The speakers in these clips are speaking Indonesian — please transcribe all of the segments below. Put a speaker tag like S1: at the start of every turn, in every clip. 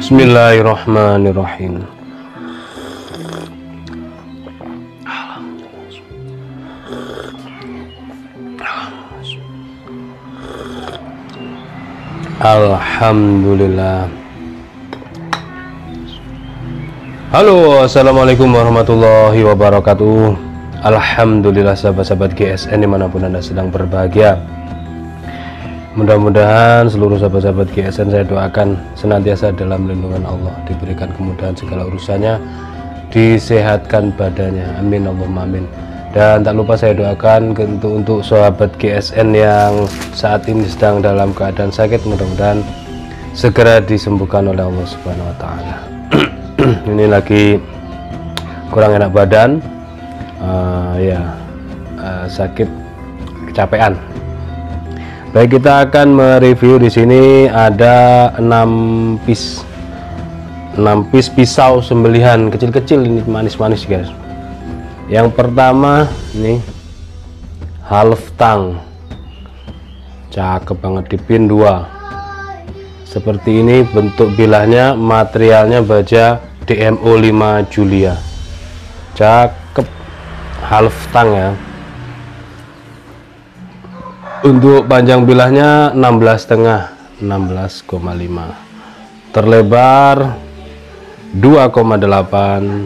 S1: Bismillahirrahmanirrahim. Alhamdulillah. Halo, assalamualaikum warahmatullahi wabarakatuh. Alhamdulillah sahabat-sahabat GSN dimanapun anda sedang berbahagia. Mudah-mudahan seluruh sahabat-sahabat GSN saya doakan senantiasa dalam lindungan Allah, diberikan kemudahan segala urusannya, disehatkan badannya, amin Allahumma amin. Dan tak lupa saya doakan untuk sahabat GSN yang saat ini sedang dalam keadaan sakit, mudah-mudahan segera disembuhkan oleh Allah Subhanahu wa taala. Ini lagi kurang enak badan, sakit, kecapean. Baik, kita akan mereview di sini ada 6 piece pisau sembelihan kecil-kecil, ini manis-manis guys. Yang pertama ini half tang, cakep banget, di pin 2 seperti ini. Bentuk bilahnya, materialnya baja DMO 5 Julia, cakep, half tang ya. Untuk panjang bilahnya 16,5, 16,5, terlebar 2,8,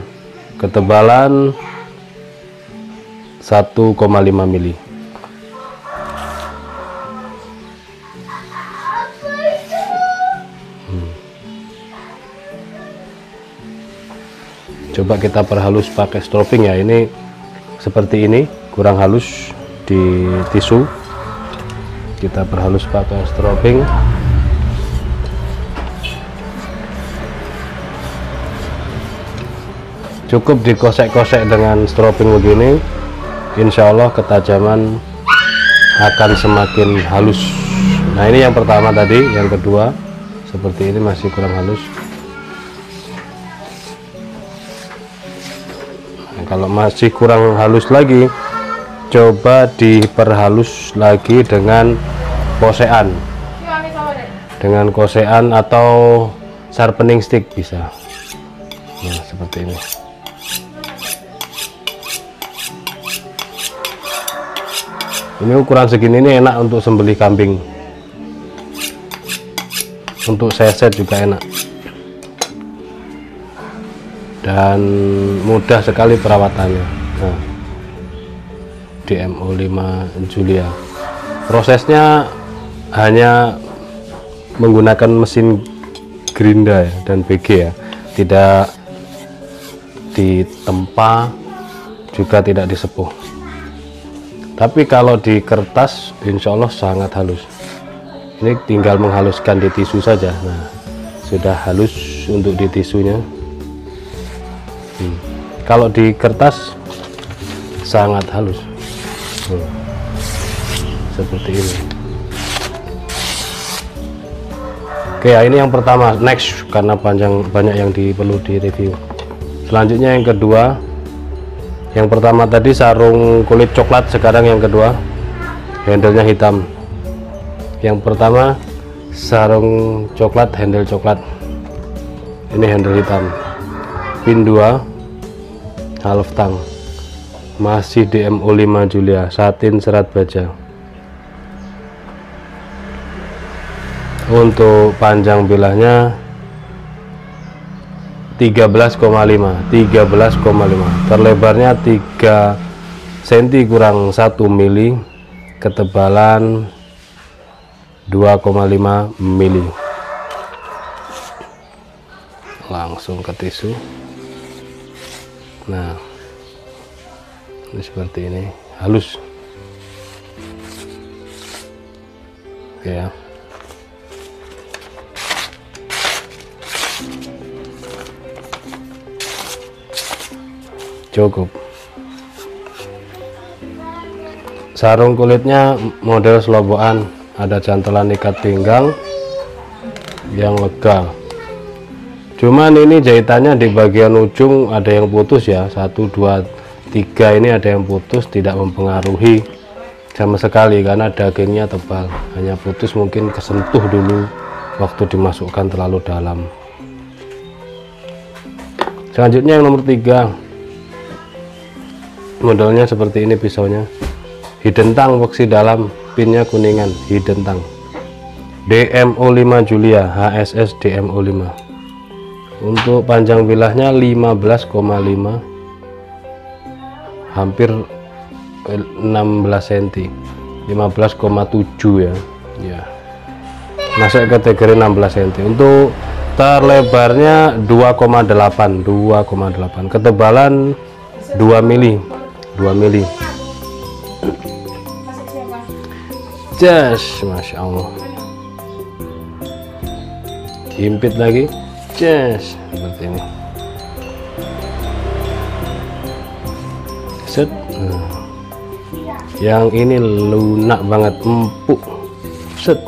S1: ketebalan 1,5 mili. Coba kita perhalus pakai stropping ya. Ini seperti ini, kurang halus di tisu. Kita perhalus pakai stropping. Cukup dikosek-kosek dengan stropping begini, insya Allah ketajaman akan semakin halus. Nah, ini yang pertama tadi. Yang kedua seperti ini, masih kurang halus. Nah, kalau masih kurang halus lagi, coba diperhalus lagi dengan kosean, atau sharpening stick bisa. Nah, seperti ini. Ini ukuran segini ini enak untuk sembelih kambing, untuk seset juga enak, dan mudah sekali perawatannya. Nah, DMO 5 Julia, prosesnya hanya menggunakan mesin gerinda ya, dan BG ya, tidak ditempa, juga tidak disepuh. Tapi kalau di kertas insya Allah sangat halus. Ini tinggal menghaluskan di tisu saja. Nah, sudah halus untuk di tisunya. Kalau di kertas sangat halus. Seperti ini. Oke ya, ini yang pertama. Next, karena banyak yang perlu direview. Selanjutnya yang kedua. Yang pertama tadi sarung kulit coklat, sekarang yang kedua handle-nya hitam. Yang pertama sarung coklat, handle coklat, ini handle hitam, pin 2, half tang, masih DMO 5 Julia, satin serat baja. Untuk panjang bilahnya 13,5, terlebarnya 3 cm kurang 1 mili, ketebalan 2,5 mili. Langsung ke tisu. Nah, ini seperti ini, halus. Oke ya. Cukup. Sarung kulitnya model selobokan, ada cantelan ikat pinggang yang lega. Cuman ini jahitannya di bagian ujung ada yang putus ya, 1, 2, 3 ini ada yang putus, tidak mempengaruhi sama sekali karena dagingnya tebal, hanya putus mungkin kesentuh dulu waktu dimasukkan terlalu dalam. Selanjutnya yang nomor 3, modelnya seperti ini pisaunya, hidden tang boxy dalam, pinnya kuningan, hidden tang DMO5 Julia HSS DMO5. Untuk panjang bilahnya 15,5, hampir 16 cm, 15,7 ya. Masuk kategori 16 cm. Untuk terlebarnya 2,8, ketebalan 2 mili. Just Masya Allah, himpit lagi, just seperti ini. Set. Yang ini lunak banget, empuk. Set.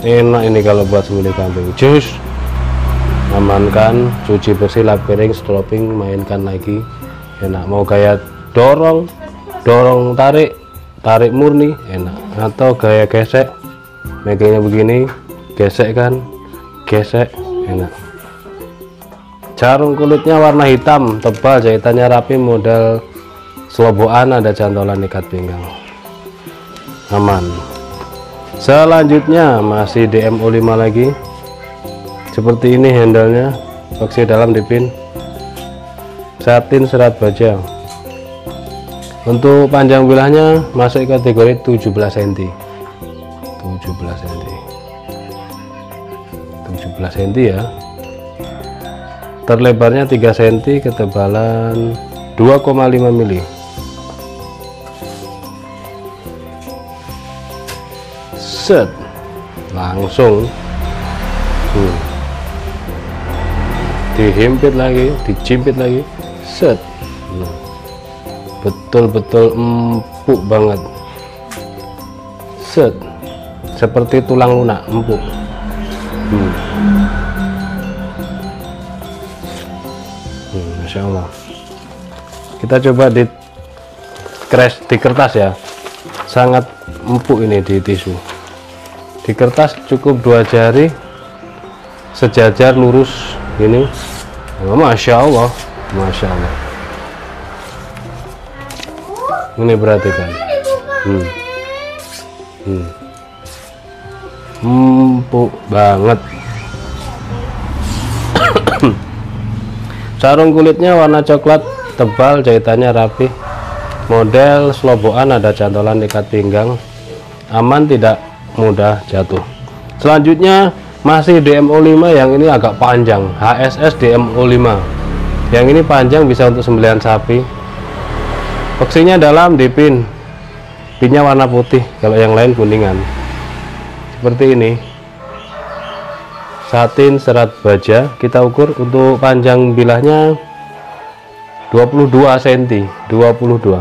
S1: Enak ini kalau buat sembelih kambing. Jus, amankan, cuci bersih, lap piring, stropping, mainkan lagi. Enak. Mau gaya dorong, tarik murni, enak. Atau gaya gesek, megangnya begini, gesek kan, enak. Sarung kulitnya warna hitam, tebal, jahitannya rapi, model sloboan, ada cantolan ikat pinggang, aman. Selanjutnya masih DMO5 lagi, seperti ini handle-nya, boxy dalam dipin, satin serat baja. Untuk panjang bilahnya masuk kategori 17 cm, 17 cm ya. Terlebarnya 3 cm, ketebalan 2,5 mili. Set, langsung dihimpit lagi, dijimpit lagi, set. Betul-betul empuk banget, set, seperti tulang lunak, empuk. Masya Allah. Kita coba di kertas ya, sangat empuk ini di tisu. Di kertas cukup 2 jari sejajar lurus ini. Masya Allah, Masya Allah. Ini perhatikan, empuk banget. Sarung kulitnya warna coklat, tebal, jahitannya rapi, model sloboan, ada cantolan ikat pinggang, aman, tidak mudah jatuh. Selanjutnya masih DMO5, yang ini agak panjang, HSS DMO5. Yang ini panjang, bisa untuk sembelihan sapi. Boxinya dalam, dipin, pinnya warna putih, kalau yang lain kuningan. Seperti ini, satin serat baja. Kita ukur untuk panjang bilahnya 22 cm, 22.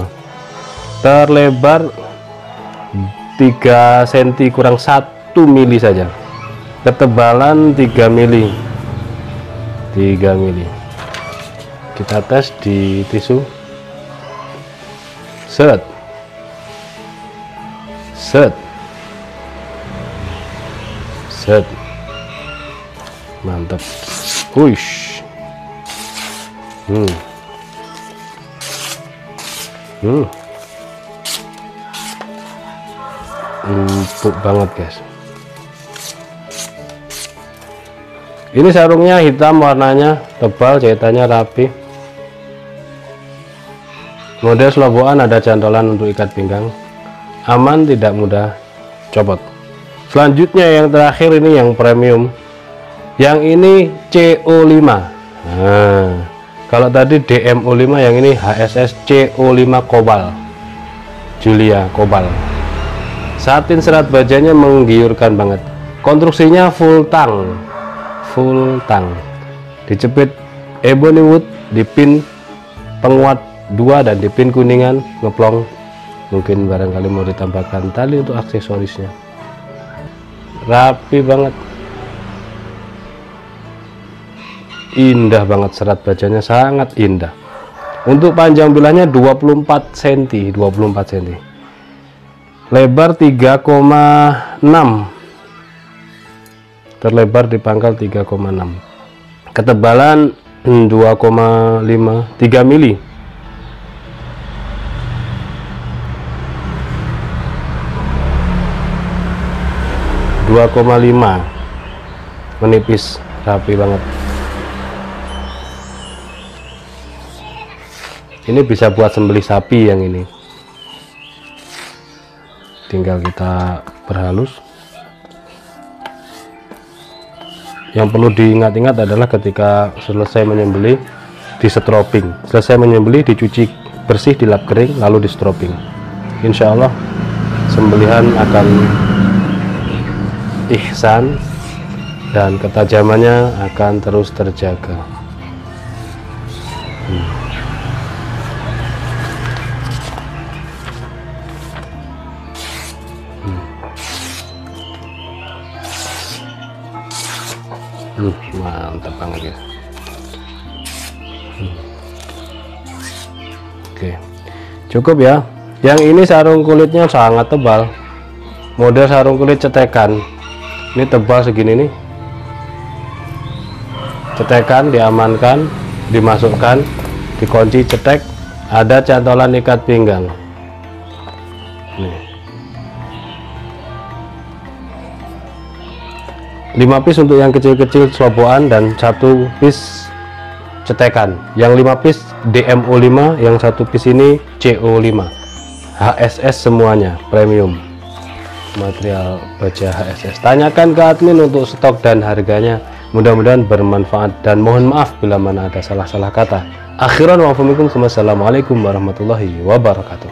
S1: Terlebar 3 cm kurang 1 mili saja. Ketebalan 3 mili. Kita tes di tisu. Set, mantap. Wush. Empuk banget guys. Ini sarungnya hitam, warnanya tebal, jahitannya rapi, model sloboan, ada cantolan untuk ikat pinggang, aman, tidak mudah copot. Selanjutnya yang terakhir ini yang premium, yang ini CO5. Nah, kalau tadi DMO5, yang ini HSS CO5 Kobal Julia Kobal. Satin serat bajanya menggiurkan banget. Konstruksinya full tang, dicepit ebony wood, dipin penguat 2 dan dipin kuningan, ngeplong. Mungkin barangkali mau ditambahkan tali untuk aksesorisnya. Rapi banget, indah banget, serat bajanya sangat indah. Untuk panjang bilahnya 24 cm, lebar 3,6, terlebar di pangkal 3,6, ketebalan 2,53 mili. Menipis, rapi banget. Ini bisa buat sembelih sapi yang ini. Tinggal kita perhalus. Yang perlu diingat-ingat adalah ketika selesai menyembelih, di stroping. Selesai menyembelih, dicuci bersih, dilap kering, lalu di stroping. Insya Allah sembelihan akan ihsan dan ketajamannya akan terus terjaga. Mantap banget ya. Oke, cukup ya. Yang ini sarung kulitnya sangat tebal, model sarung kulit cetekan. Ini tebal segini nih. Cetekan diamankan, dimasukkan, dikunci, cetek, ada cantolan ikat pinggang. Nih. 5 piece untuk yang kecil-kecil sloboan dan 1 piece cetekan. Yang 5 piece DMO5, yang 1 piece ini CO5. HSS semuanya premium. Material baja HSS. Tanyakan ke admin untuk stok dan harganya. Mudah-mudahan bermanfaat dan mohon maaf bila mana ada salah-salah kata. Akhiran wa assalamualaikum warahmatullahi wabarakatuh.